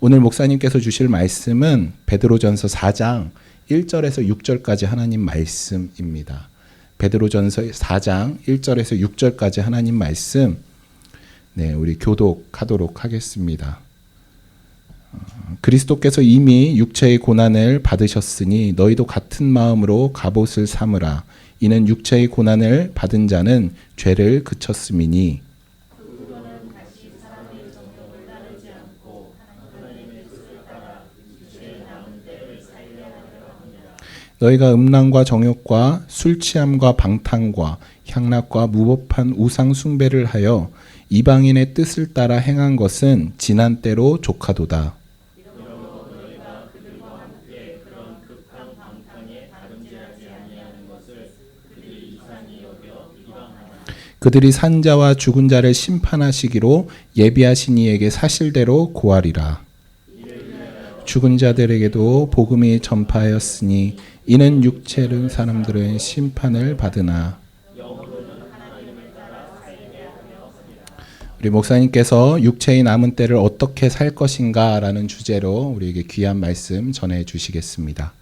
오늘 목사님께서 주실 말씀은 베드로전서 4장 1절에서 6절까지 하나님 말씀입니다. 베드로전서 4장 1절에서 6절까지 하나님 말씀, 우리 교독하도록 하겠습니다. 그리스도께서 이미 육체의 고난을 받으셨으니 너희도 같은 마음으로 갑옷을 삼으라. 이는 육체의 고난을 받은 자는 죄를 그쳤음이니 너희가 음란과 정욕과 술 취함과 방탕과 향락과 무법한 우상 숭배를 하여 이방인의 뜻을 따라 행한 것은 지난 때로 조카도다. 그들이 산 자와 죽은 자를 심판하시기로 예비하신 이에게 사실대로 고하리라. 죽은 자들에게도 복음이 전파하였으니 이는 육체를 사람들은 심판을 받으나. 우리 목사님께서 육체의 남은 때를 어떻게 살 것인가 라는 주제로 우리에게 귀한 말씀 전해 주시겠습니다.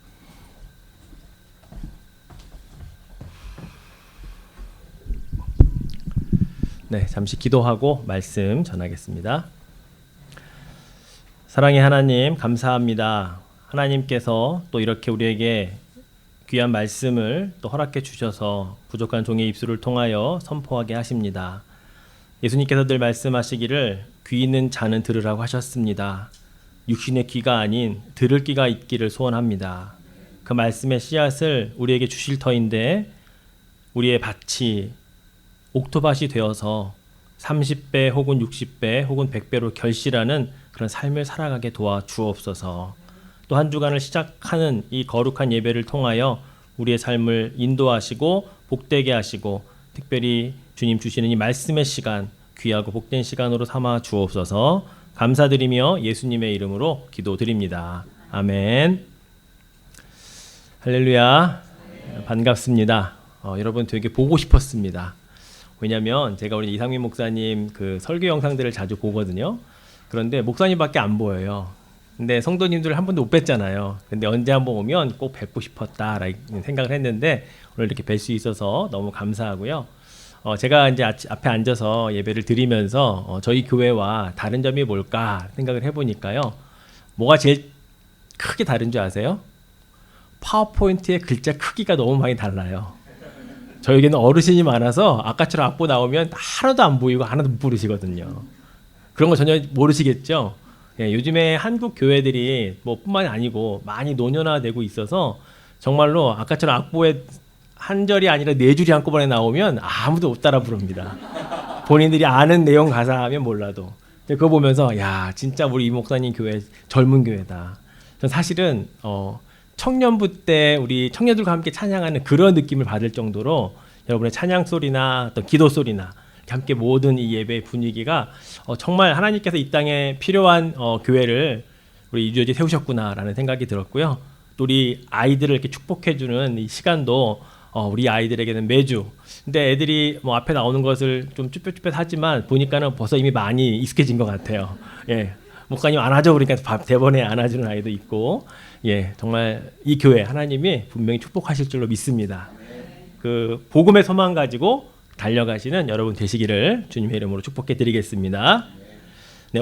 잠시 기도하고 말씀 전하겠습니다. 사랑의 하나님, 감사합니다. 하나님께서 또 이렇게 우리에게 귀한 말씀을 또 허락해 주셔서 부족한 종의 입술을 통하여 선포하게 하십니다. 예수님께서 늘 말씀하시기를 귀 있는 자는 들으라고 하셨습니다. 육신의 귀가 아닌 들을 귀가 있기를 소원합니다. 그 말씀의 씨앗을 우리에게 주실 터인데 우리의 밭이 옥토밭이 되어서 30배 혹은 60배 혹은 100배로 결실하는 그런 삶을 살아가게 도와주옵소서. 또 한 주간을 시작하는 이 거룩한 예배를 통하여 우리의 삶을 인도하시고 복되게 하시고 특별히 주님 주시는 이 말씀의 시간, 귀하고 복된 시간으로 삼아 주옵소서. 감사드리며 예수님의 이름으로 기도드립니다. 아멘. 할렐루야. 반갑습니다. 여러분 되게 보고 싶었습니다. 왜냐하면 제가 우리 이상민 목사님 그 설교 영상들을 자주 보거든요. 그런데 목사님밖에 안 보여요. 근데 성도님들을 한 번도 못 뵀잖아요. 근데 언제 한번 오면 꼭 뵙고 싶었다라는 생각을 했는데 오늘 이렇게 뵐 수 있어서 너무 감사하고요. 제가 이제 앞에 앉아서 예배를 드리면서 저희 교회와 다른 점이 뭘까 생각을 해보니까요. 뭐가 제일 크게 다른 줄 아세요? 파워포인트의 글자 크기가 너무 많이 달라요. 저에게는 어르신이 많아서 아까처럼 악보 나오면 하나도 안 보이고 하나도 못 부르시거든요. 그런 거 전혀 모르시겠죠? 요즘에 한국 교회들이 뿐만이 아니고 많이 노년화되고 있어서 정말로 아까처럼 악보에 한 절이 아니라 네 줄이 한꺼번에 나오면 아무도 못 따라 부릅니다. 본인들이 아는 내용 가사하면 몰라도. 그거 보면서 야 진짜 우리 이 목사님 교회 젊은 교회다. 전 사실은 청년부 때 우리 청년들과 함께 찬양하는 그런 느낌을 받을 정도로 여러분의 찬양 소리나 어떤 기도 소리나 함께 모든 이 예배의 분위기가 정말 하나님께서 이 땅에 필요한 교회를 우리 이주여지 세우셨구나라는 생각이 들었고요. 또 우리 아이들을 이렇게 축복해주는 이 시간도 우리 아이들에게는 매주. 근데 애들이 앞에 나오는 것을 좀 쭈뼛쭈뼛하지만 보니까는 벌써 이미 많이 익숙해진 것 같아요. 목사님 안아줘 그러니까 대번에 안아주는 아이도 있고, 정말 이 교회 하나님이 분명히 축복하실 줄로 믿습니다. 그 복음의 소망 가지고 달려가시는 여러분 되시기를 주님의 이름으로 축복해 드리겠습니다.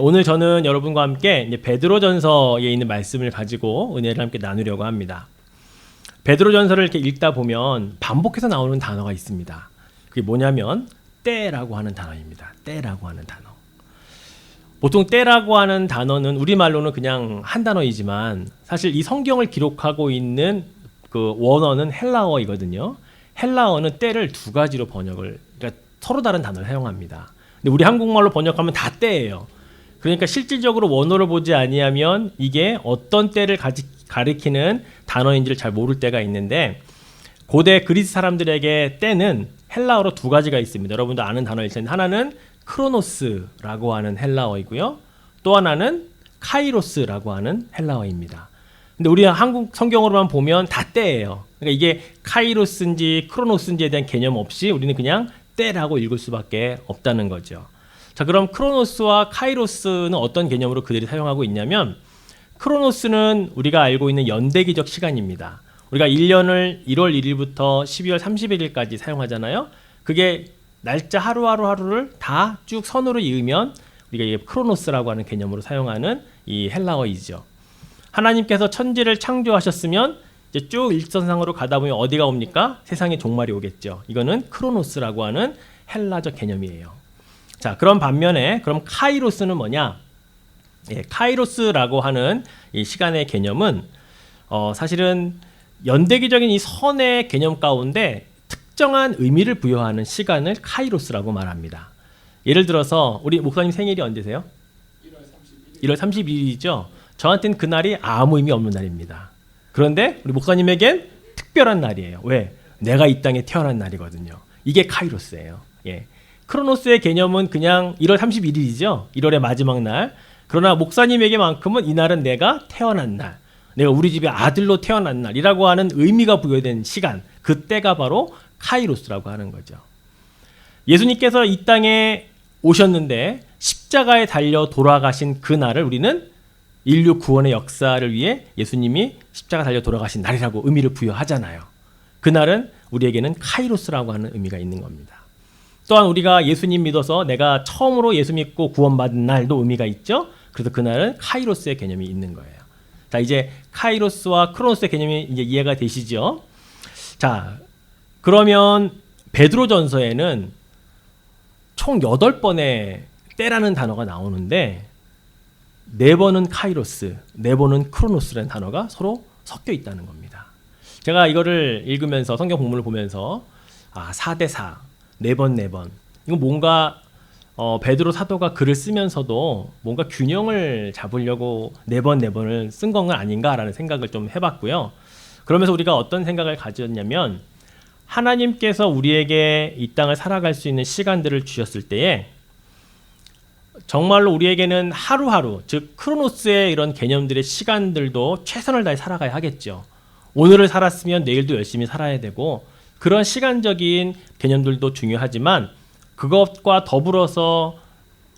오늘 저는 여러분과 함께 이제 베드로전서에 있는 말씀을 가지고 은혜를 함께 나누려고 합니다. 베드로전서를 이렇게 읽다 보면 반복해서 나오는 단어가 있습니다. 그게 뭐냐면 때라고 하는 단어입니다. 때라고 하는 단어. 보통 때라고 하는 단어는 우리말로는 그냥 한 단어이지만 사실 이 성경을 기록하고 있는 그 원어는 헬라어이거든요. 헬라어는 때를 두 가지로 그러니까 서로 다른 단어를 사용합니다. 근데 우리 한국말로 번역하면 다 때예요. 그러니까 실질적으로 원어를 보지 아니하면 이게 어떤 때를 가리키는 단어인지를 잘 모를 때가 있는데 고대 그리스 사람들에게 때는 헬라어로 두 가지가 있습니다. 여러분도 아는 단어일 텐데 하나는 크로노스라고 하는 헬라어이고요. 또 하나는 카이로스라고 하는 헬라어입니다. 근데 우리 한국 성경으로만 보면 다 때예요. 그러니까 이게 카이로스인지 크로노스인지에 대한 개념 없이 우리는 그냥 때라고 읽을 수밖에 없다는 거죠. 자, 그럼 크로노스와 카이로스는 어떤 개념으로 그들이 사용하고 있냐면 크로노스는 우리가 알고 있는 연대기적 시간입니다. 우리가 1년을 1월 1일부터 12월 31일까지 사용하잖아요. 그게 날짜 하루를 다 쭉 선으로 이으면 우리가 이게 크로노스라고 하는 개념으로 사용하는 이 헬라어이죠. 하나님께서 천지를 창조하셨으면 이제 쭉 일선상으로 가다 보면 어디가 옵니까? 세상의 종말이 오겠죠. 이거는 크로노스라고 하는 헬라적 개념이에요. 자, 그런 반면에 그럼 카이로스는 뭐냐? 예, 카이로스라고 하는 이 시간의 개념은 사실은 연대기적인 이 선의 개념 가운데 특정한 의미를 부여하는 시간을 카이로스라고 말합니다. 예를 들어서 우리 목사님 생일이 언제세요? 1월 31일이죠. 저한테는 그날이 아무 의미 없는 날입니다. 그런데 우리 목사님에겐 특별한 날이에요. 왜? 내가 이 땅에 태어난 날이거든요. 이게 카이로스예요. 예. 크로노스의 개념은 그냥 1월 31일이죠. 1월의 마지막 날. 그러나 목사님에게만큼은 이날은 내가 태어난 날, 내가 우리 집의 아들로 태어난 날이라고 하는 의미가 부여된 시간, 그때가 바로 카이로스라고 하는 거죠. 예수님께서 이 땅에 오셨는데 십자가에 달려 돌아가신 그날을 우리는 인류 구원의 역사를 위해 예수님이 십자가 달려 돌아가신 날이라고 의미를 부여하잖아요. 그날은 우리에게는 카이로스라고 하는 의미가 있는 겁니다. 또한 우리가 예수님 믿어서 내가 처음으로 예수 믿고 구원받은 날도 의미가 있죠. 그래서 그날은 카이로스의 개념이 있는 거예요. 자, 이제 카이로스와 크로노스의 개념이 이제 이해가 되시죠? 자, 그러면 베드로전서에는 총 8번의 때라는 단어가 나오는데 4번은 카이로스, 4번은 크로노스라는 단어가 서로 섞여 있다는 겁니다. 제가 이거를 읽으면서 성경 본문을 보면서 4대4, 4번. 이거 뭔가 베드로 사도가 글을 쓰면서도 뭔가 균형을 잡으려고 4번을 쓴 건 아닌가라는 생각을 좀 해봤고요. 그러면서 우리가 어떤 생각을 가졌냐면 하나님께서 우리에게 이 땅을 살아갈 수 있는 시간들을 주셨을 때에 정말로 우리에게는 하루하루, 즉 크로노스의 이런 개념들의 시간들도 최선을 다해 살아가야 하겠죠. 오늘을 살았으면 내일도 열심히 살아야 되고 그런 시간적인 개념들도 중요하지만 그것과 더불어서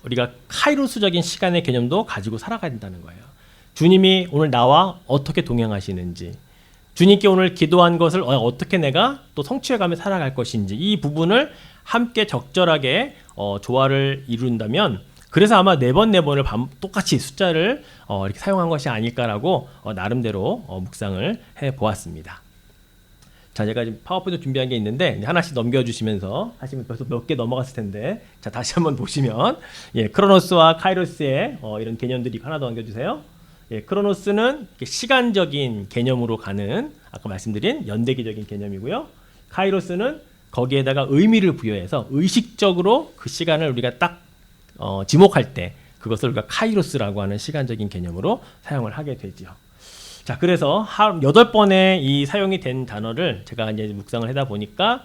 우리가 카이로스적인 시간의 개념도 가지고 살아가야 된다는 거예요. 주님이 오늘 나와 어떻게 동행하시는지, 주님께 오늘 기도한 것을 어떻게 내가 또 성취해가며 살아갈 것인지, 이 부분을 함께 적절하게 조화를 이룬다면 그래서 아마 4번을 똑같이 숫자를 이렇게 사용한 것이 아닐까라고 나름대로 묵상을 해보았습니다. 자, 제가 지금 파워포인트 준비한 게 있는데 하나씩 넘겨주시면서 하시면 벌써 몇 개 넘어갔을 텐데, 자, 다시 한번 보시면 크로노스와 카이로스의 이런 개념들이 하나 더 넘겨주세요. 크로노스는 시간적인 개념으로 가는 아까 말씀드린 연대기적인 개념이고요. 카이로스는 거기에다가 의미를 부여해서 의식적으로 그 시간을 우리가 딱 지목할 때 그것을 우리가 카이로스라고 하는 시간적인 개념으로 사용을 하게 되죠. 자, 그래서 8번의 이 사용이 된 단어를 제가 이제 묵상을 하다 보니까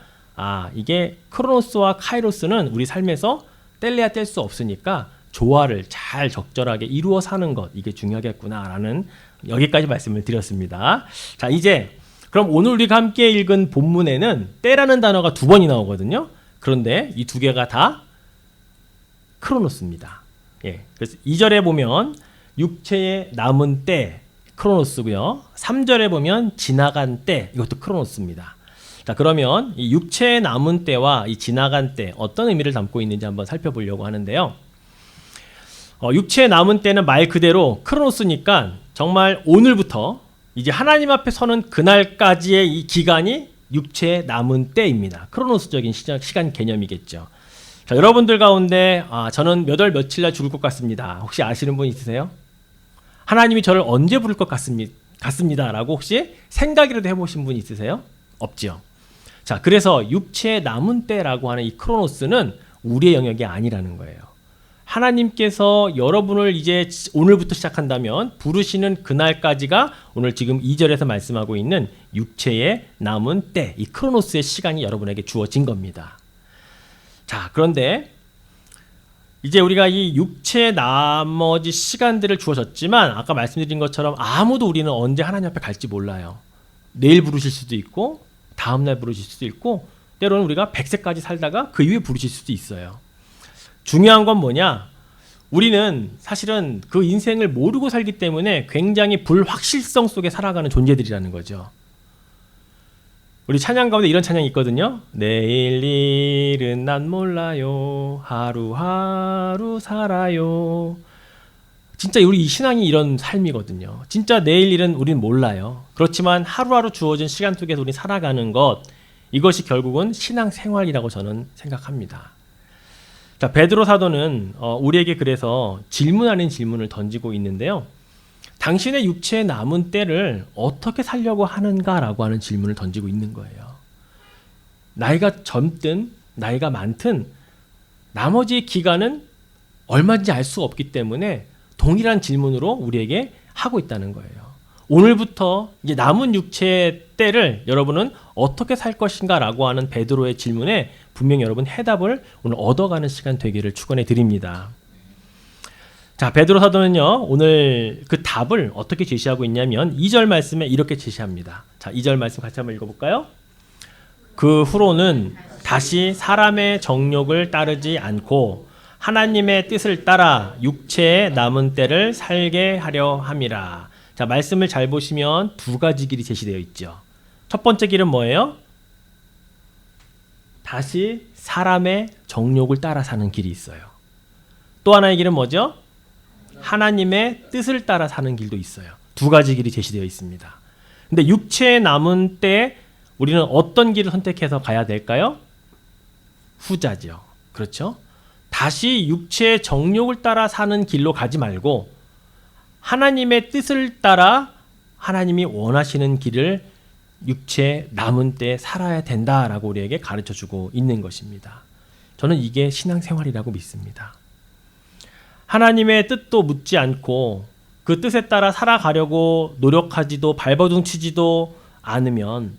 이게 크로노스와 카이로스는 우리 삶에서 뗄래야 뗄 수 없으니까 조화를 잘 적절하게 이루어 사는 것, 이게 중요하겠구나라는 여기까지 말씀을 드렸습니다. 자, 이제 그럼 오늘 우리가 함께 읽은 본문에는 때라는 단어가 2번이 나오거든요. 그런데 이 2개가 다 크로노스입니다. 그래서 2절에 보면 육체의 남은 때 크로노스고요. 3절에 보면 지나간 때, 이것도 크로노스입니다. 자, 그러면 이 육체의 남은 때와 이 지나간 때 어떤 의미를 담고 있는지 한번 살펴보려고 하는데요. 육체의 남은 때는 말 그대로 크로노스니까 정말 오늘부터 이제 하나님 앞에 서는 그날까지의 이 기간이 육체의 남은 때입니다. 크로노스적인 시간 개념이겠죠. 자, 여러분들 가운데 저는 몇 월 며칠 날 죽을 것 같습니다. 혹시 아시는 분 있으세요? 하나님이 저를 언제 부를 것 같습니다. 라고 혹시 생각이라도 해보신 분 있으세요? 없죠. 자, 그래서 육체의 남은 때라고 하는 이 크로노스는 우리의 영역이 아니라는 거예요. 하나님께서 여러분을 이제 오늘부터 시작한다면 부르시는 그날까지가 오늘 지금 2절에서 말씀하고 있는 육체의 남은 때, 이 크로노스의 시간이 여러분에게 주어진 겁니다. 자, 그런데 이제 우리가 이 육체의 나머지 시간들을 주어졌지만 아까 말씀드린 것처럼 아무도 우리는 언제 하나님 앞에 갈지 몰라요. 내일 부르실 수도 있고 다음날 부르실 수도 있고 때로는 우리가 100세까지 살다가 그 이후에 부르실 수도 있어요. 중요한 건 뭐냐? 우리는 사실은 그 인생을 모르고 살기 때문에 굉장히 불확실성 속에 살아가는 존재들이라는 거죠. 우리 찬양 가운데 이런 찬양이 있거든요. 내일 일은 난 몰라요. 하루하루 살아요. 진짜 우리 이 신앙이 이런 삶이거든요. 진짜 내일 일은 우리는 몰라요. 그렇지만 하루하루 주어진 시간 속에서 우리 살아가는 것, 이것이 결국은 신앙 생활이라고 저는 생각합니다. 자, 베드로 사도는 우리에게 그래서 질문 아닌 질문을 던지고 있는데요. 당신의 육체에 남은 때를 어떻게 살려고 하는가라고 하는 질문을 던지고 있는 거예요. 나이가 젊든 나이가 많든 나머지 기간은 얼마인지 알 수 없기 때문에 동일한 질문으로 우리에게 하고 있다는 거예요. 오늘부터 이제 남은 육체의 때를 여러분은 어떻게 살 것인가라고 하는 베드로의 질문에 분명히 여러분 해답을 오늘 얻어가는 시간 되기를 축원해 드립니다. 자, 베드로 사도는요, 오늘 그 답을 어떻게 제시하고 있냐면 2절 말씀에 이렇게 제시합니다. 자, 2절 말씀 같이 한번 읽어볼까요? 그 후로는 다시 사람의 정욕을 따르지 않고 하나님의 뜻을 따라 육체의 남은 때를 살게 하려 함이라. 자, 말씀을 잘 보시면 두 가지 길이 제시되어 있죠. 첫 번째 길은 뭐예요? 다시 사람의 정욕을 따라 사는 길이 있어요. 또 하나의 길은 뭐죠? 하나님의 뜻을 따라 사는 길도 있어요. 두 가지 길이 제시되어 있습니다. 근데 육체의 남은 때 우리는 어떤 길을 선택해서 가야 될까요? 후자죠. 그렇죠? 다시 육체의 정욕을 따라 사는 길로 가지 말고 하나님의 뜻을 따라 하나님이 원하시는 길을 육체 남은 때 살아야 된다라고 우리에게 가르쳐주고 있는 것입니다. 저는 이게 신앙생활이라고 믿습니다. 하나님의 뜻도 묻지 않고 그 뜻에 따라 살아가려고 노력하지도 발버둥치지도 않으면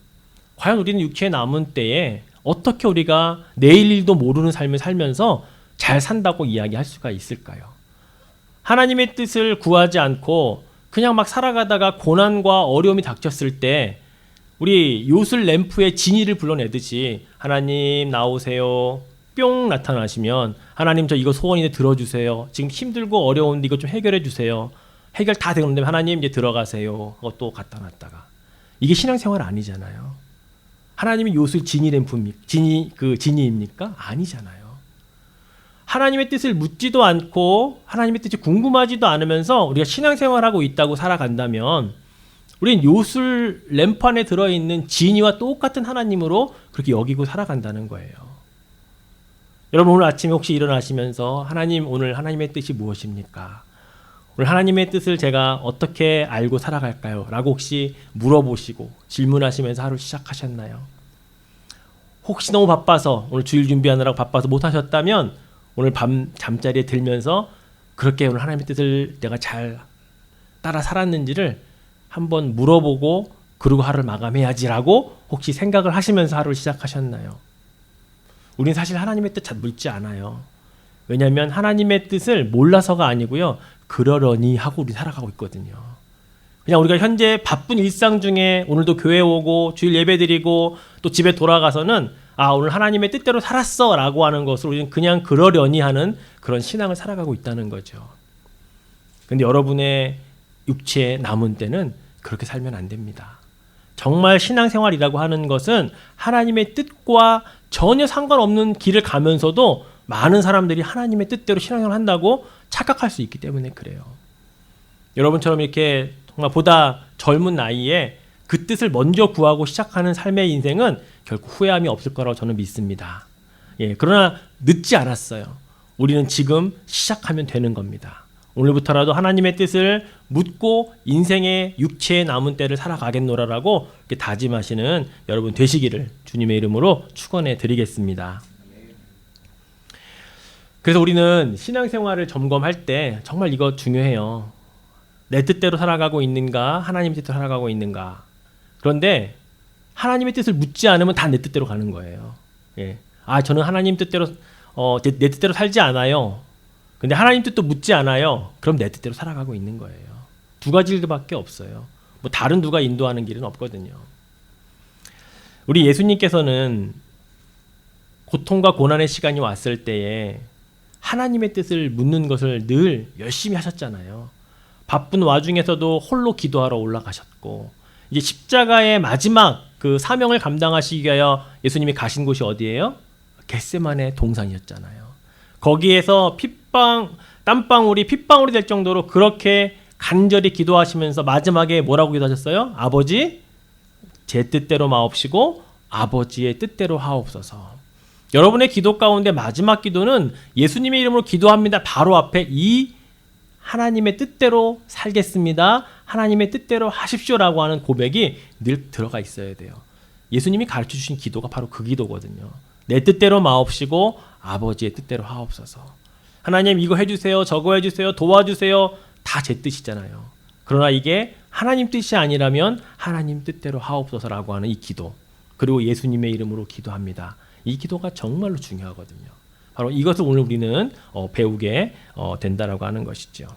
과연 우리는 육체의 남은 때에 어떻게 우리가 내일 일도 모르는 삶을 살면서 잘 산다고 이야기할 수가 있을까요? 하나님의 뜻을 구하지 않고 그냥 막 살아가다가 고난과 어려움이 닥쳤을 때 우리 요술 램프의 지니를 불러내듯이 하나님 나오세요. 뿅 나타나시면 하나님 저 이거 소원인데 들어주세요. 지금 힘들고 어려운데 이거 좀 해결해 주세요. 해결 다 되는데 하나님 이제 들어가세요. 또 갖다 놨다가 이게 신앙생활 아니잖아요. 하나님이 요술 지니 램프입니까? 지니입니까? 아니잖아요. 하나님의 뜻을 묻지도 않고 하나님의 뜻이 궁금하지도 않으면서 우리가 신앙생활하고 있다고 살아간다면 우리는 요술 램프 안에 들어있는 지니와 똑같은 하나님으로 그렇게 여기고 살아간다는 거예요. 여러분 오늘 아침에 혹시 일어나시면서 하나님 오늘 하나님의 뜻이 무엇입니까? 오늘 하나님의 뜻을 제가 어떻게 알고 살아갈까요? 라고 혹시 물어보시고 질문하시면서 하루 시작하셨나요? 혹시 너무 바빠서 오늘 주일 준비하느라고 바빠서 못하셨다면 오늘 밤 잠자리에 들면서 그렇게 오늘 하나님의 뜻을 내가 잘 따라 살았는지를 한번 물어보고 그리고 하루를 마감해야지라고 혹시 생각을 하시면서 하루를 시작하셨나요? 우리는 사실 하나님의 뜻 잘 묻지 않아요. 왜냐하면 하나님의 뜻을 몰라서가 아니고요. 그러려니 하고 우리 살아가고 있거든요. 그냥 우리가 현재 바쁜 일상 중에 오늘도 교회 오고 주일 예배 드리고 또 집에 돌아가서는 오늘 하나님의 뜻대로 살았어 라고 하는 것을 우리는 그냥 그러려니 하는 그런 신앙을 살아가고 있다는 거죠. 근데 여러분의 육체에 남은 때는 그렇게 살면 안 됩니다. 정말 신앙생활이라고 하는 것은 하나님의 뜻과 전혀 상관없는 길을 가면서도 많은 사람들이 하나님의 뜻대로 신앙생활을 한다고 착각할 수 있기 때문에 그래요. 여러분처럼 이렇게 정말 보다 젊은 나이에 그 뜻을 먼저 구하고 시작하는 삶의 인생은 결코 후회함이 없을 거라고 저는 믿습니다. 그러나 늦지 않았어요. 우리는 지금 시작하면 되는 겁니다. 오늘부터라도 하나님의 뜻을 묻고 인생의 육체에 남은 때를 살아가겠노라라고 이렇게 다짐하시는 여러분 되시기를 주님의 이름으로 축원해 드리겠습니다. 그래서 우리는 신앙생활을 점검할 때 정말 이거 중요해요. 내 뜻대로 살아가고 있는가, 하나님의 뜻대로 살아가고 있는가. 그런데 하나님의 뜻을 묻지 않으면 다 내 뜻대로 가는 거예요. 저는 하나님 뜻대로 내 뜻대로 살지 않아요. 근데 하나님 뜻도 묻지 않아요. 그럼 내 뜻대로 살아가고 있는 거예요. 두 가지 길밖에 없어요. 뭐 다른 누가 인도하는 길은 없거든요. 우리 예수님께서는 고통과 고난의 시간이 왔을 때에 하나님의 뜻을 묻는 것을 늘 열심히 하셨잖아요. 바쁜 와중에서도 홀로 기도하러 올라가셨고, 이제 십자가의 마지막 그 사명을 감당하시기 위하여 예수님이 가신 곳이 어디예요? 겟세마네 동산이었잖아요. 거기에서 땀방울이 핏방울이 될 정도로 그렇게 간절히 기도하시면서 마지막에 뭐라고 기도하셨어요? 아버지, 제 뜻대로 마옵시고 아버지의 뜻대로 하옵소서. 여러분의 기도 가운데 마지막 기도는 예수님의 이름으로 기도합니다. 바로 앞에 이 하나님의 뜻대로 살겠습니다. 하나님의 뜻대로 하십시오라고 하는 고백이 늘 들어가 있어야 돼요. 예수님이 가르쳐 주신 기도가 바로 그 기도거든요. 내 뜻대로 마옵시고 아버지의 뜻대로 하옵소서. 하나님 이거 해주세요. 저거 해주세요. 도와주세요. 다 제 뜻이잖아요. 그러나 이게 하나님 뜻이 아니라면 하나님 뜻대로 하옵소서라고 하는 이 기도, 그리고 예수님의 이름으로 기도합니다. 이 기도가 정말로 중요하거든요. 바로 이것을 오늘 우리는 배우게 된다라고 하는 것이죠.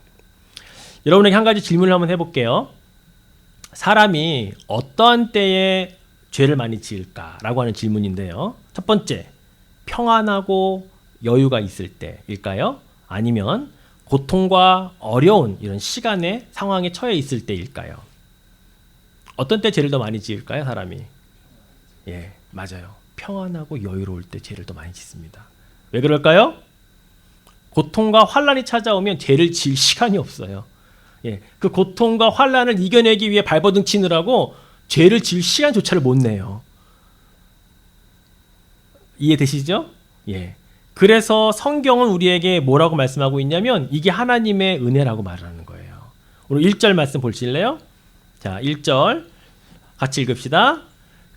여러분에게 한 가지 질문을 한번 해볼게요. 사람이 어떠한 때에 죄를 많이 지을까라고 하는 질문인데요. 첫 번째, 평안하고 여유가 있을 때일까요? 아니면 고통과 어려운 이런 시간의 상황에 처해 있을 때일까요? 어떤 때 죄를 더 많이 지을까요, 사람이? 예, 맞아요. 평안하고 여유로울 때 죄를 더 많이 짓습니다. 왜 그럴까요? 고통과 환란이 찾아오면 죄를 지을 시간이 없어요. 예, 그 고통과 환란을 이겨내기 위해 발버둥 치느라고 죄를 지을 시간조차를 못 내요. 이해되시죠? 예. 그래서 성경은 우리에게 뭐라고 말씀하고 있냐면 이게 하나님의 은혜라고 말하는 거예요. 오늘 1절 말씀 보실래요? 자, 1절 같이 읽읍시다.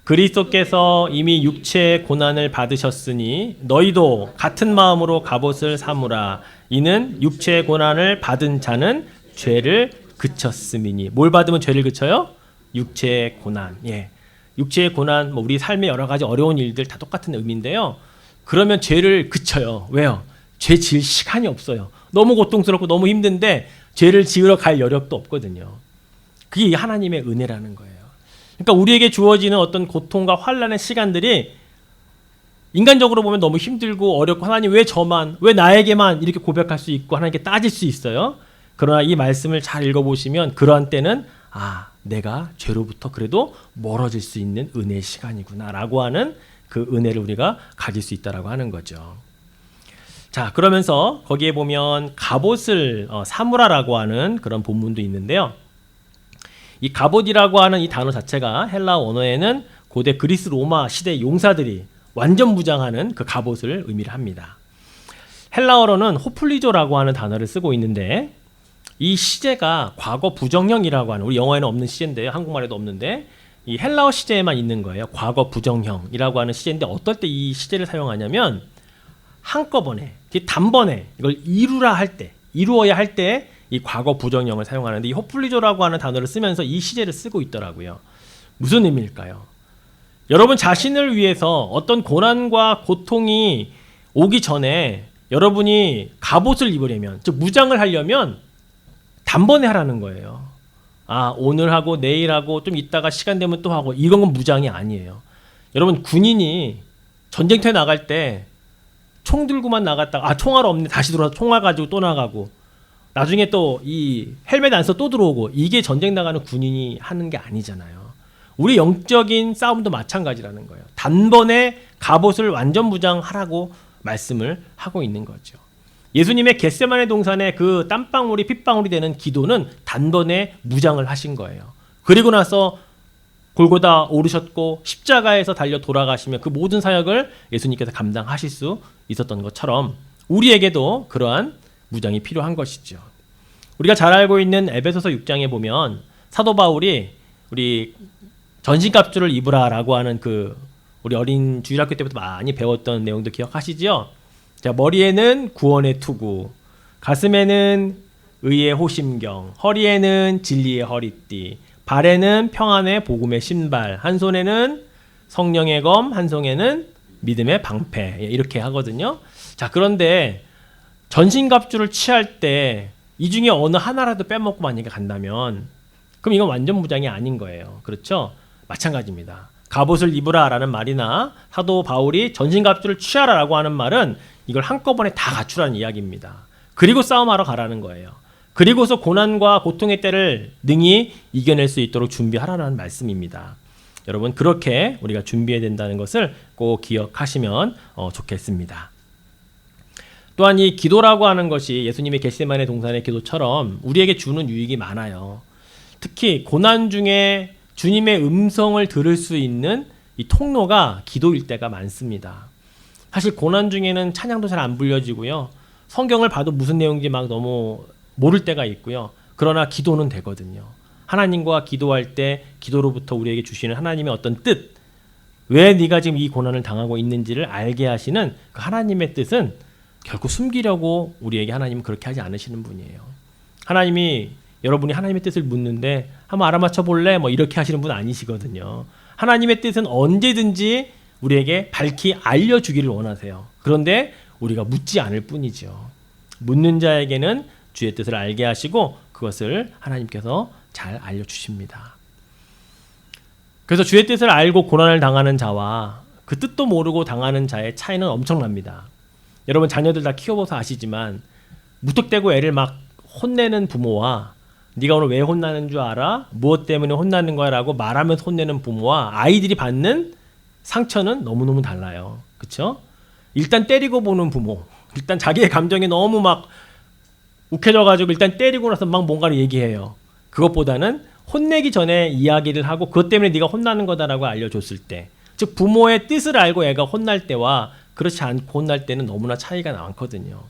그리스도께서 이미 육체의 고난을 받으셨으니 너희도 같은 마음으로 갑옷을 삼으라. 이는 육체의 고난을 받은 자는 죄를 그쳤음이니. 뭘 받으면 죄를 그쳐요? 육체의 고난. 예. 육체의 고난, 뭐 우리 삶의 여러 가지 어려운 일들 다 똑같은 의미인데요. 그러면 죄를 그쳐요. 왜요? 죄 지을 시간이 없어요. 너무 고통스럽고 너무 힘든데 죄를 지으러 갈 여력도 없거든요. 그게 하나님의 은혜라는 거예요. 그러니까 우리에게 주어지는 어떤 고통과 환난의 시간들이 인간적으로 보면 너무 힘들고 어렵고 하나님 왜 저만, 왜 나에게만 이렇게 고백할 수 있고 하나님께 따질 수 있어요. 그러나 이 말씀을 잘 읽어보시면 그러한 때는 내가 죄로부터 그래도 멀어질 수 있는 은혜의 시간이구나 라고 하는 그 은혜를 우리가 가질 수 있다라고 하는 거죠. 자, 그러면서 거기에 보면 갑옷을 사무라라고 하는 그런 본문도 있는데요. 이 갑옷이라고 하는 이 단어 자체가 헬라 언어에는 고대 그리스 로마 시대 용사들이 완전 무장하는 그 갑옷을 의미를 합니다. 헬라어로는 호플리조라고 하는 단어를 쓰고 있는데 이 시제가 과거 부정형이라고 하는, 우리 영어에는 없는 시제인데요. 한국말에도 없는데 이 헬라어 시제에만 있는 거예요. 과거 부정형이라고 하는 시제인데 어떨 때 이 시제를 사용하냐면 한꺼번에, 단번에 이걸 이루어야 할 때 이 과거 부정형을 사용하는데 이 호플리조라고 하는 단어를 쓰면서 이 시제를 쓰고 있더라고요. 무슨 의미일까요? 여러분 자신을 위해서 어떤 고난과 고통이 오기 전에 여러분이 갑옷을 입으려면, 즉 무장을 하려면 단번에 하라는 거예요. 오늘 하고 내일 하고 좀 이따가 시간 되면 또 하고, 이건 무장이 아니에요. 여러분 군인이 전쟁터에 나갈 때 총 들고만 나갔다가 총알 없네 다시 들어와서 총알 가지고 또 나가고, 나중에 또 이 헬멧 안 써 또 들어오고, 이게 전쟁 나가는 군인이 하는 게 아니잖아요. 우리 영적인 싸움도 마찬가지라는 거예요. 단번에 갑옷을 완전 무장하라고 말씀을 하고 있는 거죠. 예수님의 겟세마네 동산에 그 땀방울이 핏방울이 되는 기도는 단번에 무장을 하신 거예요. 그리고 나서 골고다 오르셨고 십자가에서 달려 돌아가시며 그 모든 사역을 예수님께서 감당하실 수 있었던 것처럼 우리에게도 그러한 무장이 필요한 것이죠. 우리가 잘 알고 있는 에베소서 6장에 보면 사도 바울이 우리 전신갑주를 입으라라고 하는 그 우리 어린 주일학교 때부터 많이 배웠던 내용도 기억하시죠? 자, 머리에는 구원의 투구, 가슴에는 의의 호심경, 허리에는 진리의 허리띠, 발에는 평안의 복음의 신발, 한 손에는 성령의 검, 한 손에는 믿음의 방패, 이렇게 하거든요. 자, 그런데 전신갑주를 취할 때 이 중에 어느 하나라도 빼먹고 만약에 간다면 그럼 이건 완전 무장이 아닌 거예요. 그렇죠? 마찬가지입니다. 갑옷을 입으라라는 말이나 사도 바울이 전신갑주를 취하라라고 하는 말은 이걸 한꺼번에 다 갖추라는 이야기입니다. 그리고 싸움하러 가라는 거예요. 그리고서 고난과 고통의 때를 능히 이겨낼 수 있도록 준비하라는 말씀입니다. 여러분 그렇게 우리가 준비해야 된다는 것을 꼭 기억하시면 좋겠습니다. 또한 이 기도라고 하는 것이 예수님의 겟세마네 동산의 기도처럼 우리에게 주는 유익이 많아요. 특히 고난 중에 주님의 음성을 들을 수 있는 이 통로가 기도일 때가 많습니다. 사실 고난 중에는 찬양도 잘 안 불려지고요. 성경을 봐도 무슨 내용인지 막 너무 모를 때가 있고요. 그러나 기도는 되거든요. 하나님과 기도할 때 기도로부터 우리에게 주시는 하나님의 어떤 뜻, 왜 네가 지금 이 고난을 당하고 있는지를 알게 하시는 그 하나님의 뜻은 결코 숨기려고 우리에게 하나님은 그렇게 하지 않으시는 분이에요. 하나님이 여러분이 하나님의 뜻을 묻는데 한번 알아맞혀 볼래? 뭐 이렇게 하시는 분 아니시거든요. 하나님의 뜻은 언제든지 우리에게 밝히 알려주기를 원하세요. 그런데 우리가 묻지 않을 뿐이죠. 묻는 자에게는 주의 뜻을 알게 하시고 그것을 하나님께서 잘 알려주십니다. 그래서 주의 뜻을 알고 고난을 당하는 자와 그 뜻도 모르고 당하는 자의 차이는 엄청납니다. 여러분 자녀들 다 키워봐서 아시지만 무턱대고 애를 막 혼내는 부모와 네가 오늘 왜 혼나는 줄 알아? 무엇 때문에 혼나는 거야? 라고 말하면서 혼내는 부모와 아이들이 받는 상처는 너무너무 달라요. 그렇죠? 일단 때리고 보는 부모, 일단 자기의 감정이 너무 막 욱해져가지고 일단 때리고 나서 막 뭔가를 얘기해요. 그것보다는 혼내기 전에 이야기를 하고 그것 때문에 네가 혼나는 거다라고 알려줬을 때, 즉 부모의 뜻을 알고 애가 혼날 때와 그렇지 않고 혼날 때는 너무나 차이가 많거든요.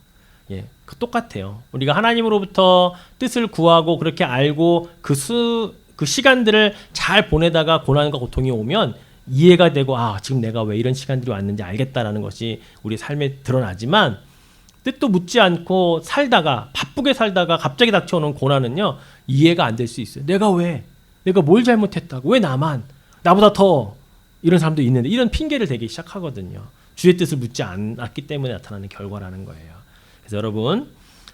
예, 똑같아요. 우리가 하나님으로부터 뜻을 구하고 그렇게 알고 그 시간들을 잘 보내다가 고난과 고통이 오면 이해가 되고 지금 내가 왜 이런 시간들이 왔는지 알겠다라는 것이 우리 삶에 드러나지만 뜻도 묻지 않고 살다가 바쁘게 살다가 갑자기 닥쳐오는 고난은요 이해가 안 될 수 있어요. 내가 뭘 잘못했다고, 왜 나보다 더 이런 사람도 있는데 이런 핑계를 대기 시작하거든요. 주의 뜻을 묻지 않았기 때문에 나타나는 결과라는 거예요. 그래서 여러분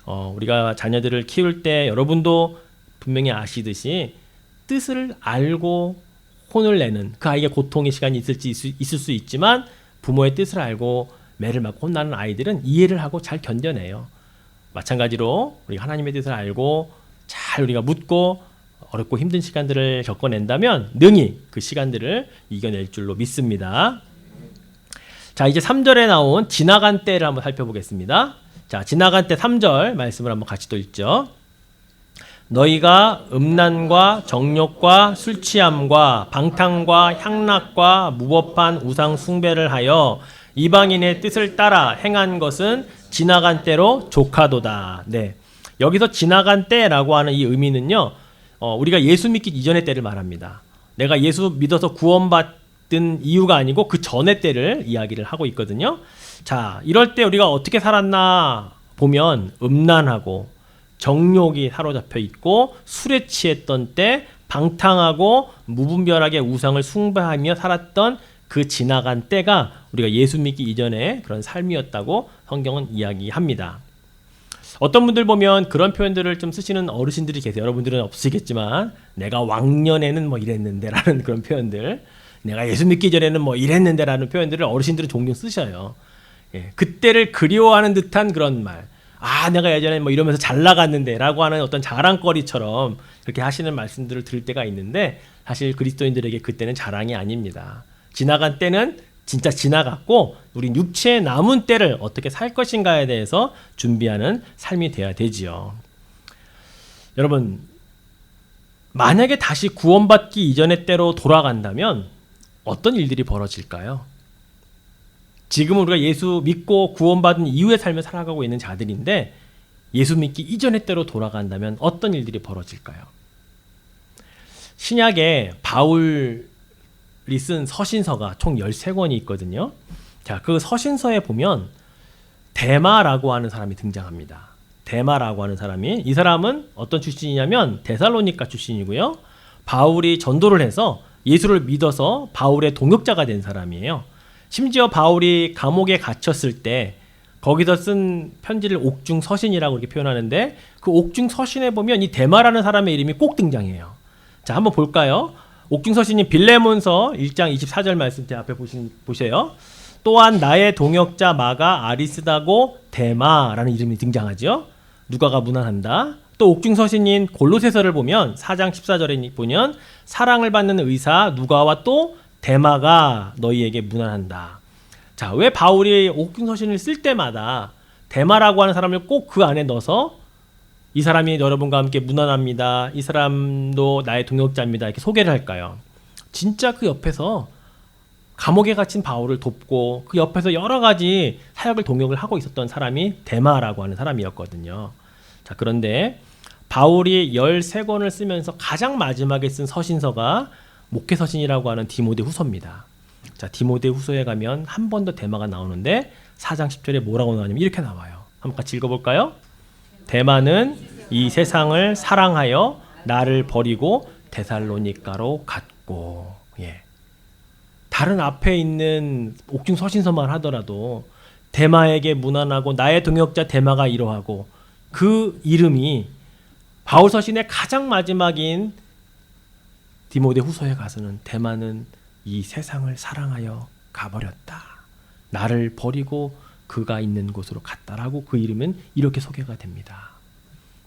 우리가 자녀들을 키울 때 여러분도 분명히 아시듯이 뜻을 알고 혼을 내는 그 아이에게 고통의 시간이 있을 수 있지만 부모의 뜻을 알고 매를 맞고 혼나는 아이들은 이해를 하고 잘 견뎌내요. 마찬가지로 우리가 하나님의 뜻을 알고 잘 우리가 묻고 어렵고 힘든 시간들을 겪어낸다면 능히 그 시간들을 이겨낼 줄로 믿습니다. 자, 이제 3절에 나온 지나간 때를 한번 살펴보겠습니다. 자, 지나간 때 3절 말씀을 한번 같이 또 읽죠. 너희가 음란과 정욕과 술 취함과 방탕과 향락과 무법한 우상 숭배를 하여 이방인의 뜻을 따라 행한 것은 지나간 때로 족하도다. 네, 여기서 지나간 때라고 하는 이 의미는요, 우리가 예수 믿기 이전의 때를 말합니다. 내가 예수 믿어서 구원받은 이유가 아니고 그 전의 때를 이야기를 하고 있거든요. 자, 이럴 때 우리가 어떻게 살았나 보면 음란하고 정욕이 사로잡혀 있고 술에 취했던 때 방탕하고 무분별하게 우상을 숭배하며 살았던 그 지나간 때가 우리가 예수 믿기 이전의 그런 삶이었다고 성경은 이야기합니다. 어떤 분들 보면 그런 표현들을 좀 쓰시는 어르신들이 계세요. 여러분들은 없으시겠지만 내가 왕년에는 뭐 이랬는데 라는 그런 표현들, 내가 예수 믿기 전에는 뭐 이랬는데 라는 표현들을 어르신들은 종종 쓰셔요. 예, 그때를 그리워하는 듯한 그런 말, 내가 예전에 뭐 이러면서 잘 나갔는데 라고 하는 어떤 자랑거리처럼 그렇게 하시는 말씀들을 들을 때가 있는데 사실 그리스도인들에게 그때는 자랑이 아닙니다. 지나간 때는 진짜 지나갔고 우린 육체의 남은 때를 어떻게 살 것인가에 대해서 준비하는 삶이 돼야 되지요. 여러분, 만약에 다시 구원받기 이전의 때로 돌아간다면 어떤 일들이 벌어질까요? 지금은 우리가 예수 믿고 구원받은 이후의 삶을 살아가고 있는 자들인데 예수 믿기 이전의 때로 돌아간다면 어떤 일들이 벌어질까요? 신약에 바울이 쓴 서신서가 총 13권이 있거든요. 자, 그 서신서에 보면 데마라고 하는 사람이 등장합니다. 데마라고 하는 사람이, 이 사람은 어떤 출신이냐면 데살로니가 출신이고요. 바울이 전도를 해서 예수를 믿어서 바울의 동역자가 된 사람이에요. 심지어 바울이 감옥에 갇혔을 때 거기서 쓴 편지를 옥중서신이라고 이렇게 표현하는데 그 옥중서신에 보면 이 데마라는 사람의 이름이 꼭 등장해요. 자, 한번 볼까요? 옥중서신이 빌레몬서 1장 24절 말씀 제 앞에 보세요. 또한 나의 동역자 마가 아리스다고 데마라는 이름이 등장하죠. 누가가 문안한다. 또 옥중서신인 골로새서를 보면 4장 14절에 보면 사랑을 받는 의사 누가와 또 데마가 너희에게 문안한다. 자, 왜 바울이 옥중서신을 쓸 때마다 데마라고 하는 사람을 꼭 그 안에 넣어서 이 사람이 여러분과 함께 문안합니다. 이 사람도 나의 동역자입니다. 이렇게 소개를 할까요? 진짜 그 옆에서 감옥에 갇힌 바울을 돕고 그 옆에서 여러 가지 사역을 동역을 하고 있었던 사람이 데마라고 하는 사람이었거든요. 자, 그런데 바울이 13권을 쓰면서 가장 마지막에 쓴 서신서가 목회서신이라고 하는 디모데 후서입니다. 자, 디모데 후서에 가면 한 번 더 데마가 나오는데 4장 10절에 뭐라고 나오냐면 이렇게 나와요. 한번 같이 읽어볼까요? 데마는 이 세상을 사랑하여 나를 버리고 데살로니가로 갔고. 예. 다른 앞에 있는 옥중 서신서만 하더라도 데마에게 문안하고 나의 동역자 데마가 이러하고 그 이름이 바울 서신의 가장 마지막인 디모데 후서에 가서는 데마는 이 세상을 사랑하여 가버렸다. 나를 버리고 그가 있는 곳으로 갔다라고 그 이름은 이렇게 소개가 됩니다.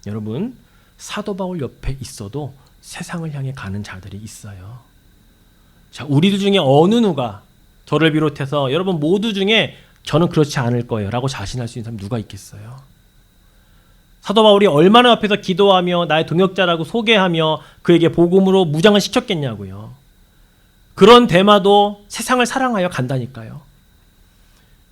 여러분, 사도 바울 옆에 있어도 세상을 향해 가는 자들이 있어요. 자, 우리들 중에 어느 누가 저를 비롯해서 여러분 모두 중에 저는 그렇지 않을 거예요 라고 자신할 수 있는 사람 누가 있겠어요? 사도 바울이 얼마나 옆에서 기도하며 나의 동역자라고 소개하며 그에게 복음으로 무장을 시켰겠냐고요. 그런 데마도 세상을 사랑하여 간다니까요.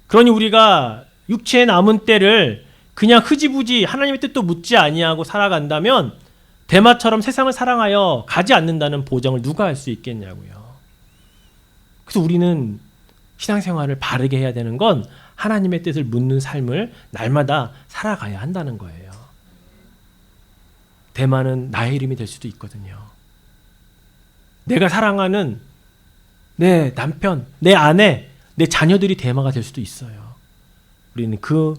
그러니 우리가 육체의 남은 때를 그냥 흐지부지 하나님의 뜻도 묻지 아니하고 살아간다면 데마처럼 세상을 사랑하여 가지 않는다는 보장을 누가 할 수 있겠냐고요. 그래서 우리는 신앙생활을 바르게 해야 되는 건 하나님의 뜻을 묻는 삶을 날마다 살아가야 한다는 거예요. 데마는 나의 이름이 될 수도 있거든요. 내가 사랑하는 내 남편, 내 아내, 내 자녀들이 데마가 될 수도 있어요. 우리는 그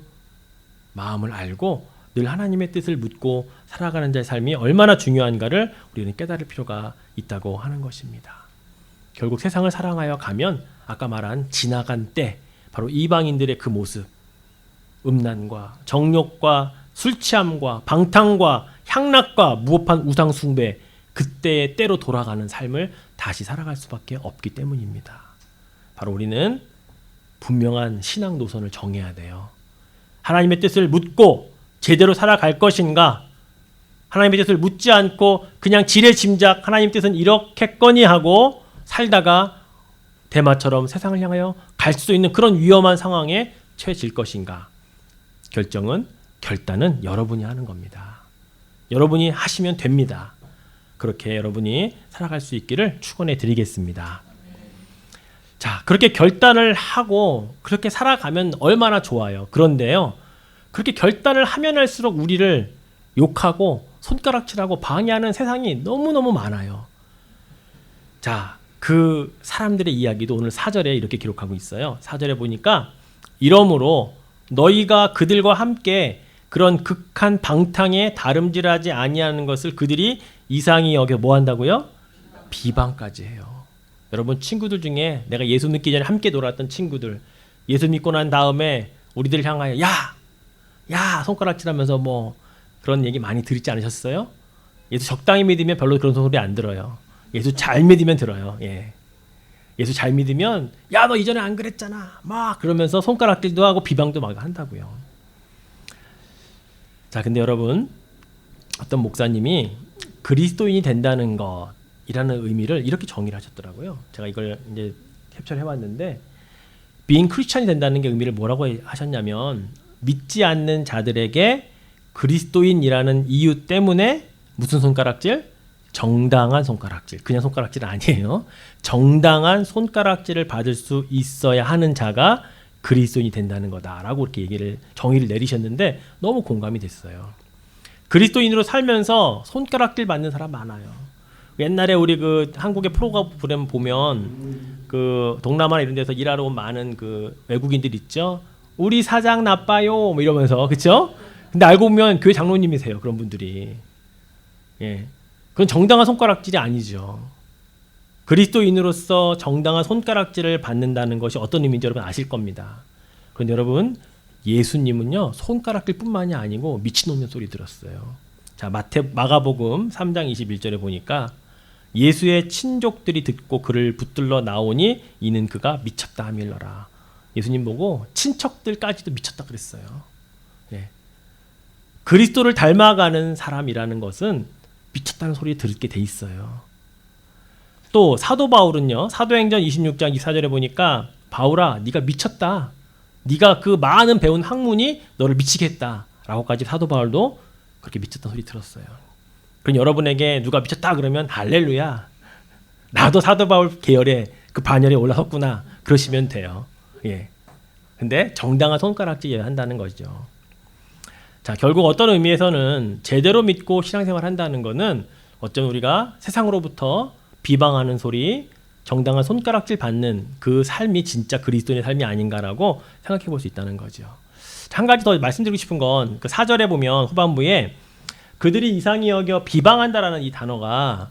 마음을 알고 늘 하나님의 뜻을 묻고 살아가는 자의 삶이 얼마나 중요한가를 우리는 깨달을 필요가 있다고 하는 것입니다. 결국 세상을 사랑하여 가면 아까 말한 지나간 때 바로 이방인들의 그 모습, 음란과 정욕과 술 취함과 방탕과 향락과 무법한 우상 숭배, 그때의 때로 돌아가는 삶을 다시 살아갈 수밖에 없기 때문입니다. 바로 우리는 분명한 신앙 노선을 정해야 돼요. 하나님의 뜻을 묻고 제대로 살아갈 것인가? 하나님의 뜻을 묻지 않고 그냥 지레짐작 하나님 뜻은 이렇겠거니 하고 살다가 데마처럼 세상을 향하여 갈 수 있는 그런 위험한 상황에 처해질 것인가? 결단은 여러분이 하는 겁니다. 여러분이 하시면 됩니다. 그렇게 여러분이 살아갈 수 있기를 축원해 드리겠습니다. 자, 그렇게 결단을 하고 그렇게 살아가면 얼마나 좋아요. 그런데요, 그렇게 결단을 하면 할수록 우리를 욕하고 손가락질하고 방해하는 세상이 너무너무 많아요. 자, 그 사람들의 이야기도 오늘 4절에 이렇게 기록하고 있어요. 4절에 보니까 이러므로 너희가 그들과 함께 그런 극한 방탕에 다름질하지 아니하는 것을 그들이 이상히 여겨 뭐 한다고요? 비방까지 해요. 여러분 친구들 중에 내가 예수 믿기 전에 함께 놀았던 친구들, 예수 믿고 난 다음에 우리들 향하여 야 손가락질하면서 뭐 그런 얘기 많이 들었지 않으셨어요? 예수 적당히 믿으면 별로 그런 소리 안 들어요. 예수 잘 믿으면 들어요. 예. 예수 잘 믿으면 야 너 이전에 안 그랬잖아 막 그러면서 손가락질도 하고 비방도 막 한다고요. 자, 근데 여러분 어떤 목사님이 그리스도인이 된다는 것이라는 의미를 이렇게 정의를 하셨더라고요. 제가 이걸 이제 캡처를 해왔는데 being Christian이 된다는 게 의미를 뭐라고 하셨냐면 믿지 않는 자들에게 그리스도인이라는 이유 때문에 무슨 손가락질? 정당한 손가락질. 그냥 손가락질 아니에요. 정당한 손가락질을 받을 수 있어야 하는 자가 그리스도인이 된다는 거다라고 이렇게 정의를 내리셨는데 너무 공감이 됐어요. 그리스도인으로 살면서 손가락질 받는 사람 많아요. 옛날에 우리 그 한국의 프로그램 보면 그 동남아 이런 데서 일하러 온 많은 그 외국인들 있죠. 우리 사장 나빠요 뭐 이러면서, 그렇죠? 근데 알고 보면 교회 장로님이세요. 그런 분들이. 예. 그건 정당한 손가락질이 아니죠. 그리스도인으로서 정당한 손가락질을 받는다는 것이 어떤 의미인지 여러분 아실 겁니다. 그런데 여러분 예수님은요 손가락질뿐만이 아니고 미친놈의 소리 들었어요. 자, 마가복음 3장 21절에 보니까 예수의 친족들이 듣고 그를 붙들러 나오니 이는 그가 미쳤다 하밀러라. 예수님 보고 친척들까지도 미쳤다 그랬어요. 예. 그리스도를 닮아가는 사람이라는 것은 미쳤다는 소리 듣게 돼 있어요. 또 사도 바울은요. 사도행전 26장 24절에 보니까 바울아 네가 미쳤다. 네가 그 많은 배운 학문이 너를 미치게 했다라고까지 사도 바울도 그렇게 미쳤다는 소리 들었어요. 그럼 여러분에게 누가 미쳤다 그러면 할렐루야. 나도 사도 바울 계열에 그 반열에 올라섰구나. 그러시면 돼요. 예. 근데 정당한 손가락질이어야 한다는 거죠. 자, 결국 어떤 의미에서는 제대로 믿고 신앙생활 한다는 거는 어쩌면 우리가 세상으로부터 비방하는 소리, 정당한 손가락질 받는 그 삶이 진짜 그리스도인의 삶이 아닌가라고 생각해 볼 수 있다는 거죠. 자, 한 가지 더 말씀드리고 싶은 건 그 4절에 보면 후반부에 그들이 이상히 여겨 비방한다라는 이 단어가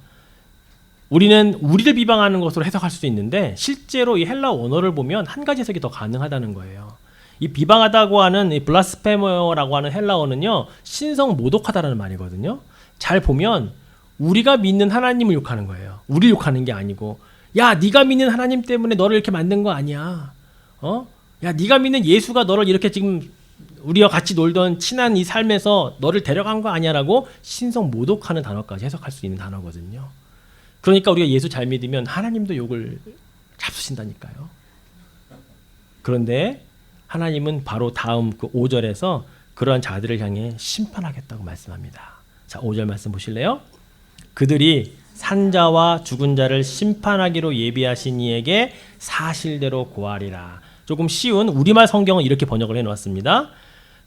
우리는 우리를 비방하는 것으로 해석할 수도 있는데 실제로 이 헬라 원어를 보면 한 가지 해석이 더 가능하다는 거예요. 이 비방하다고 하는 이 블라스페머라고 하는 헬라어는요 신성 모독하다라는 말이거든요. 잘 보면 우리가 믿는 하나님을 욕하는 거예요. 우리 욕하는 게 아니고 야 네가 믿는 하나님 때문에 너를 이렇게 만든 거 아니야. 야 네가 믿는 예수가 너를 이렇게 지금 우리와 같이 놀던 친한 이 삶에서 너를 데려간 거 아니야라고 신성 모독하는 단어까지 해석할 수 있는 단어거든요. 그러니까 우리가 예수 잘 믿으면 하나님도 욕을 잡수신다니까요. 그런데 하나님은 바로 다음 그 5절에서 그러한 자들을 향해 심판하겠다고 말씀합니다. 자, 5절 말씀 보실래요? 그들이 산자와 죽은 자를 심판하기로 예비하신 이에게 사실대로 고하리라. 조금 쉬운 우리말 성경은 이렇게 번역을 해놓았습니다.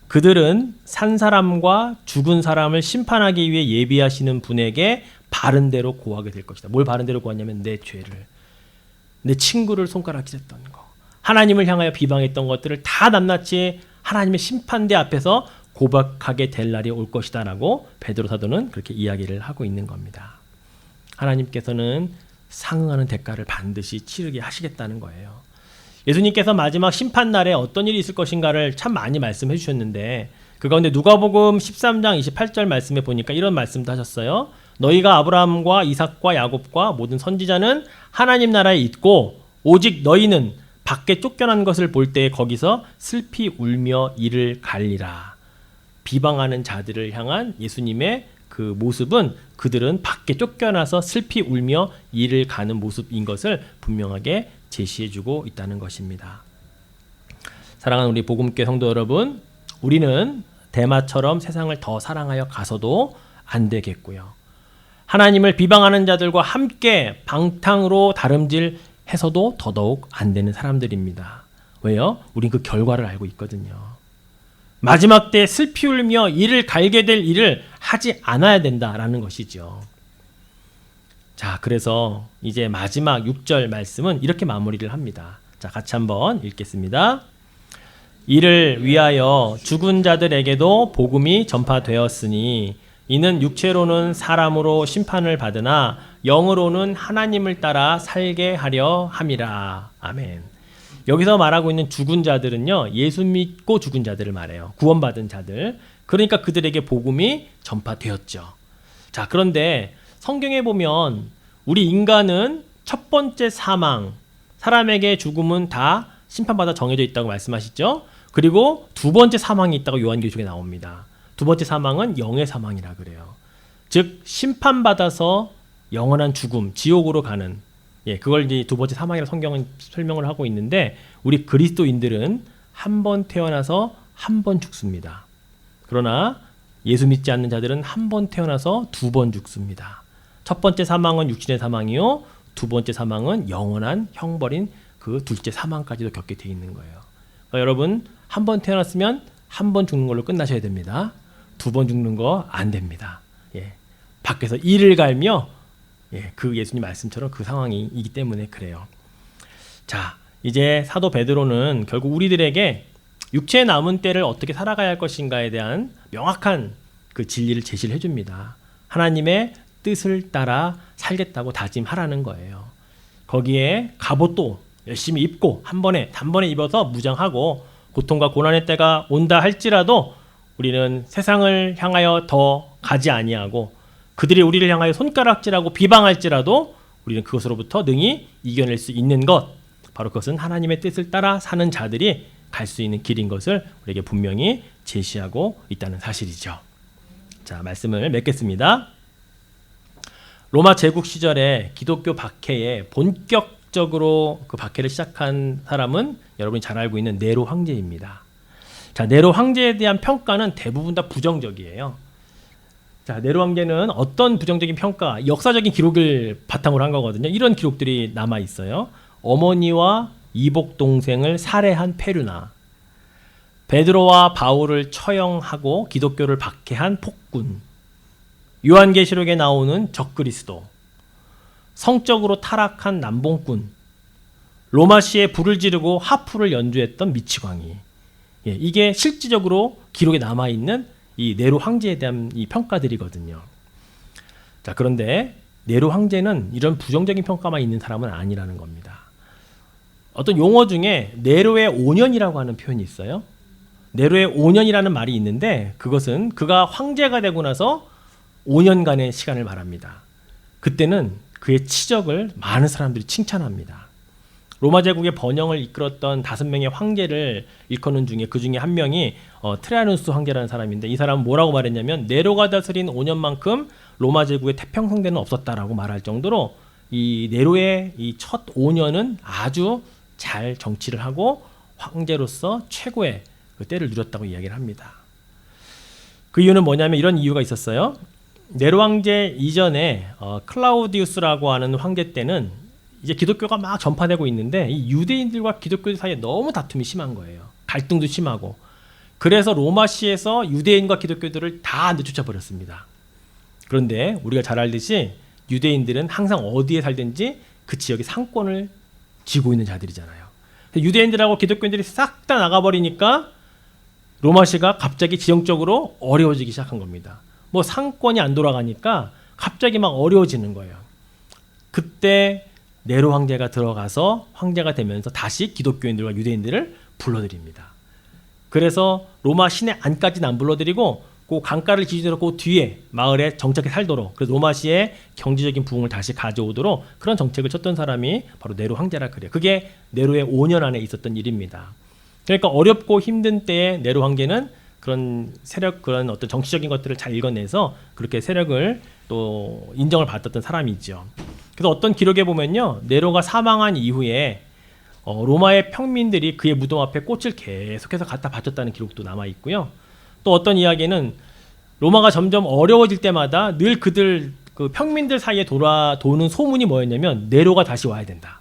그들은 산 사람과 죽은 사람을 심판하기 위해 예비하시는 분에게 바른 대로 고하게 될 것이다. 뭘 바른 대로 고하냐면 내 죄를, 내 친구를 손가락질했던 거, 하나님을 향하여 비방했던 것들을 다 낱낱이 하나님의 심판대 앞에서 고백하게 될 날이 올 것이다 라고 베드로 사도는 그렇게 이야기를 하고 있는 겁니다. 하나님께서는 상응하는 대가를 반드시 치르게 하시겠다는 거예요. 예수님께서 마지막 심판날에 어떤 일이 있을 것인가를 참 많이 말씀해 주셨는데 그 가운데 누가복음 13장 28절 말씀에 보니까 이런 말씀도 하셨어요. 너희가 아브라함과 이삭과 야곱과 모든 선지자는 하나님 나라에 있고 오직 너희는 밖에 쫓겨난 것을 볼 때 거기서 슬피 울며 이를 갈리라. 비방하는 자들을 향한 예수님의 그 모습은 그들은 밖에 쫓겨나서 슬피 울며 이를 가는 모습인 것을 분명하게 제시해주고 있다는 것입니다. 사랑하는 우리 복음교회 성도 여러분, 우리는 데마처럼 세상을 더 사랑하여 가서도 안 되겠고요. 하나님을 비방하는 자들과 함께 방탕으로 다름질해서도 더더욱 안 되는 사람들입니다. 왜요? 우린 그 결과를 알고 있거든요. 마지막 때 슬피 울며 이를 갈게 될 일을 하지 않아야 된다라는 것이죠. 자, 그래서 이제 마지막 6절 말씀은 이렇게 마무리를 합니다. 자, 같이 한번 읽겠습니다. 이를 위하여 죽은 자들에게도 복음이 전파되었으니 이는 육체로는 사람으로 심판을 받으나 영으로는 하나님을 따라 살게 하려 함이라. 아멘. 여기서 말하고 있는 죽은 자들은요, 예수 믿고 죽은 자들을 말해요. 구원받은 자들. 그러니까 그들에게 복음이 전파되었죠. 자, 그런데 성경에 보면 우리 인간은 첫 번째 사망, 사람에게 죽음은 다 심판받아 정해져 있다고 말씀하시죠. 그리고 두 번째 사망이 있다고 요한계시록에 나옵니다. 두 번째 사망은 영의 사망이라 그래요. 즉 심판받아서 영원한 죽음, 지옥으로 가는, 그걸 이제 두 번째 사망이라고 성경은 설명을 하고 있는데 우리 그리스도인들은 한 번 태어나서 한 번 죽습니다. 그러나 예수 믿지 않는 자들은 한 번 태어나서 두 번 죽습니다. 첫 번째 사망은 육신의 사망이요, 두 번째 사망은 영원한 형벌인 그 둘째 사망까지도 겪게 돼 있는 거예요. 그러니까 여러분 한 번 태어났으면 한 번 죽는 걸로 끝나셔야 됩니다. 두 번 죽는 거 안 됩니다. 밖에서 이를 갈며 그 예수님 말씀처럼 그 상황이기 때문에 그래요. 자, 이제 사도 베드로는 결국 우리들에게 육체의 남은 때를 어떻게 살아가야 할 것인가에 대한 명확한 그 진리를 제시를 해줍니다. 하나님의 뜻을 따라 살겠다고 다짐하라는 거예요. 거기에 갑옷도 열심히 입고 한 번에 단번에 입어서 무장하고 고통과 고난의 때가 온다 할지라도 우리는 세상을 향하여 더 가지 아니하고 그들이 우리를 향하여 손가락질하고 비방할지라도 우리는 그것으로부터 능히 이겨낼 수 있는 것, 바로 그것은 하나님의 뜻을 따라 사는 자들이 갈 수 있는 길인 것을 우리에게 분명히 제시하고 있다는 사실이죠. 자, 말씀을 맺겠습니다. 로마 제국 시절에 기독교 박해에 본격적으로 그 박해를 시작한 사람은 여러분이 잘 알고 있는 네로 황제입니다. 자, 네로 황제에 대한 평가는 대부분 다 부정적이에요. 자, 네로 황제는 어떤 부정적인 평가, 역사적인 기록을 바탕으로 한 거거든요. 이런 기록들이 남아 있어요. 어머니와 이복 동생을 살해한 페류나, 베드로와 바울을 처형하고 기독교를 박해한 폭군, 요한계시록에 나오는 적그리스도, 성적으로 타락한 남봉꾼, 로마시에 불을 지르고 하프를 연주했던 미치광이, 이게 실질적으로 기록에 남아 있는 이 네로 황제에 대한 이 평가들이거든요. 자, 그런데 네로 황제는 이런 부정적인 평가만 있는 사람은 아니라는 겁니다. 어떤 용어 중에 네로의 5년이라고 하는 표현이 있어요. 네로의 5년이라는 말이 있는데 그것은 그가 황제가 되고 나서 5년간의 시간을 말합니다. 그때는 그의 치적을 많은 사람들이 칭찬합니다. 로마 제국의 번영을 이끌었던 5명의 황제를 일컫는 중에 그 중에 한 명이 트레아누스 황제라는 사람인데, 이 사람은 뭐라고 말했냐면 네로가 다스린 5년만큼 로마 제국의 태평성대는 없었다라고 말할 정도로 이 네로의 이 첫 5년은 아주 잘 정치를 하고 황제로서 최고의 그 때를 누렸다고 이야기를 합니다. 그 이유는 뭐냐면 이런 이유가 있었어요. 네로 황제 이전에 클라우디우스라고 하는 황제 때는 이제 기독교가 막 전파되고 있는데 이 유대인들과 기독교들 사이에 너무 다툼이 심한 거예요. 갈등도 심하고. 그래서 로마시에서 유대인과 기독교들을 다 내쫓아 버렸습니다. 그런데 우리가 잘 알듯이 유대인들은 항상 어디에 살든지 그 지역의 상권을 쥐고 있는 자들이잖아요. 유대인들하고 기독교인들이 싹 다 나가버리니까 로마시가 갑자기 지형적으로 어려워지기 시작한 겁니다. 뭐 상권이 안 돌아가니까 갑자기 막 어려워지는 거예요. 그때 네로 황제가 들어가서 황제가 되면서 다시 기독교인들과 유대인들을 불러들입니다. 그래서 로마 시내 안까지는 안 불러들이고 그 강가를 기준으로 그 뒤에 마을에 정착해 살도록, 그래서 로마시의 경제적인 부흥을 다시 가져오도록 그런 정책을 쳤던 사람이 바로 네로 황제라 그래요. 그게 네로의 5년 안에 있었던 일입니다. 그러니까 어렵고 힘든 때에 네로 황제는 그런 세력, 그런 어떤 정치적인 것들을 잘 읽어내서 그렇게 세력을 또 인정을 받았던 사람이죠. 그래서 어떤 기록에 보면요, 네로가 사망한 이후에 로마의 평민들이 그의 무덤 앞에 꽃을 계속해서 갖다 바쳤다는 기록도 남아 있고요. 또 어떤 이야기는 로마가 점점 어려워질 때마다 늘 그들 그 평민들 사이에 도는 소문이 뭐였냐면 네로가 다시 와야 된다.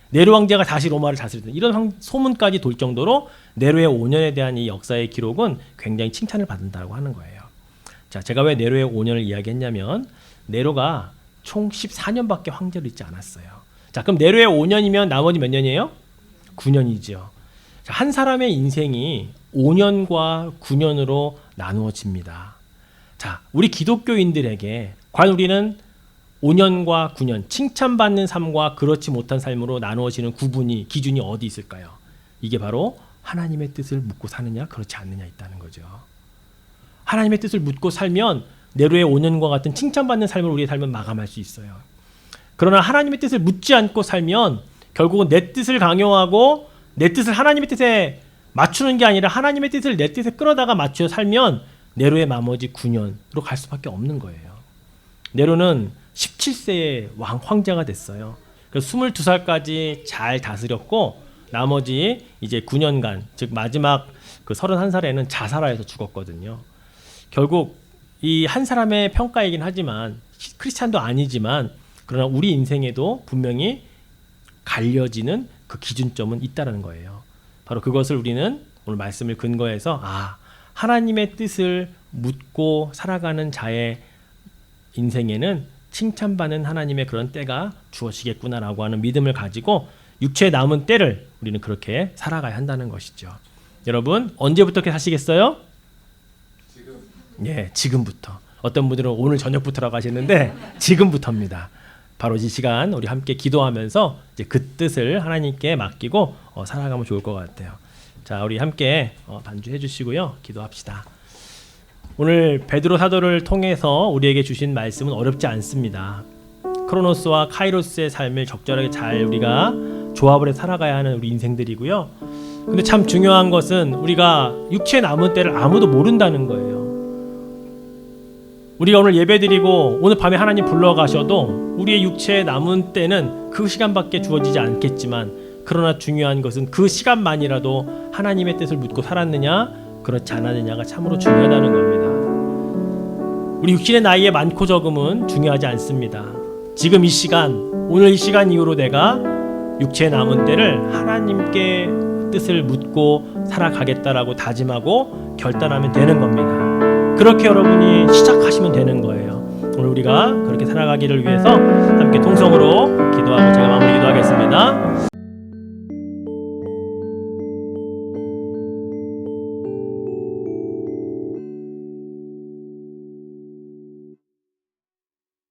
네로 황제가 다시 로마를 다스린다. 이런 소문까지 돌 정도로 네로의 5년에 대한 이 역사의 기록은 굉장히 칭찬을 받는다고 하는 거예요. 자, 제가 왜 네로의 5년을 이야기했냐면 네로가 총 14년밖에 황제로 있지 않았어요. 자, 그럼 네로의 5년이면 나머지 몇 년이에요? 9년이죠. 자, 한 사람의 인생이 5년과 9년으로 나누어집니다. 자, 우리 기독교인들에게 과연 우리는 5년과 9년, 칭찬받는 삶과 그렇지 못한 삶으로 나누어지는 기준이 어디 있을까요? 이게 바로 하나님의 뜻을 묻고 사느냐, 그렇지 않느냐 있다는 거죠. 하나님의 뜻을 묻고 살면 네로의 5년과 같은 칭찬받는 삶을 우리의 삶은 마감할 수 있어요. 그러나 하나님의 뜻을 묻지 않고 살면 결국은 내 뜻을 강요하고 내 뜻을 하나님의 뜻에 맞추는 게 아니라 하나님의 뜻을 내 뜻에 끌어다가 맞춰 살면 네로의 나머지 9년으로 갈 수밖에 없는 거예요. 네로는 17세에 황제가 됐어요. 그래서 22살까지 잘 다스렸고 나머지 이제 9년간, 즉 마지막 그 31살에는 자살하여서 죽었거든요. 결국 이 한 사람의 평가이긴 하지만 크리스찬도 아니지만 그러나 우리 인생에도 분명히 갈려지는 그 기준점은 있다는 거예요. 바로 그것을 우리는 오늘 말씀을 근거해서 하나님의 뜻을 묻고 살아가는 자의 인생에는 칭찬받는 하나님의 그런 때가 주어지겠구나라고 하는 믿음을 가지고 육체에 남은 때를 우리는 그렇게 살아가야 한다는 것이죠. 여러분, 언제부터 그렇게 사시겠어요? 지금부터. 어떤 분들은 오늘 저녁부터라고 하시는데 지금부터입니다. 바로 이 시간 우리 함께 기도하면서 이제 그 뜻을 하나님께 맡기고 살아가면 좋을 것 같아요. 자, 우리 함께 반주해 주시고요. 기도합시다. 오늘 베드로 사도를 통해서 우리에게 주신 말씀은 어렵지 않습니다. 크로노스와 카이로스의 삶을 적절하게 잘 우리가 조합을 해 살아가야 하는 우리 인생들이고요. 근데 참 중요한 것은 우리가 육체의 남은 때를 아무도 모른다는 거예요. 우리가 오늘 예배드리고 오늘 밤에 하나님 불러가셔도 우리의 육체의 남은 때는 그 시간밖에 주어지지 않겠지만, 그러나 중요한 것은 그 시간만이라도 하나님의 뜻을 묻고 살았느냐 그렇지 않았느냐가 참으로 중요하다는 겁니다. 우리 육신의 나이의 많고 적음은 중요하지 않습니다. 지금 이 시간, 오늘 이 시간 이후로 내가 육체의 남은 때를 하나님께 뜻을 묻고 살아가겠다라고 다짐하고 결단하면 되는 겁니다. 그렇게 여러분이 시작하시면 되는 거예요. 오늘 우리가 그렇게 살아가기를 위해서 함께 통성으로 기도하고 제가 마무리 기도하겠습니다.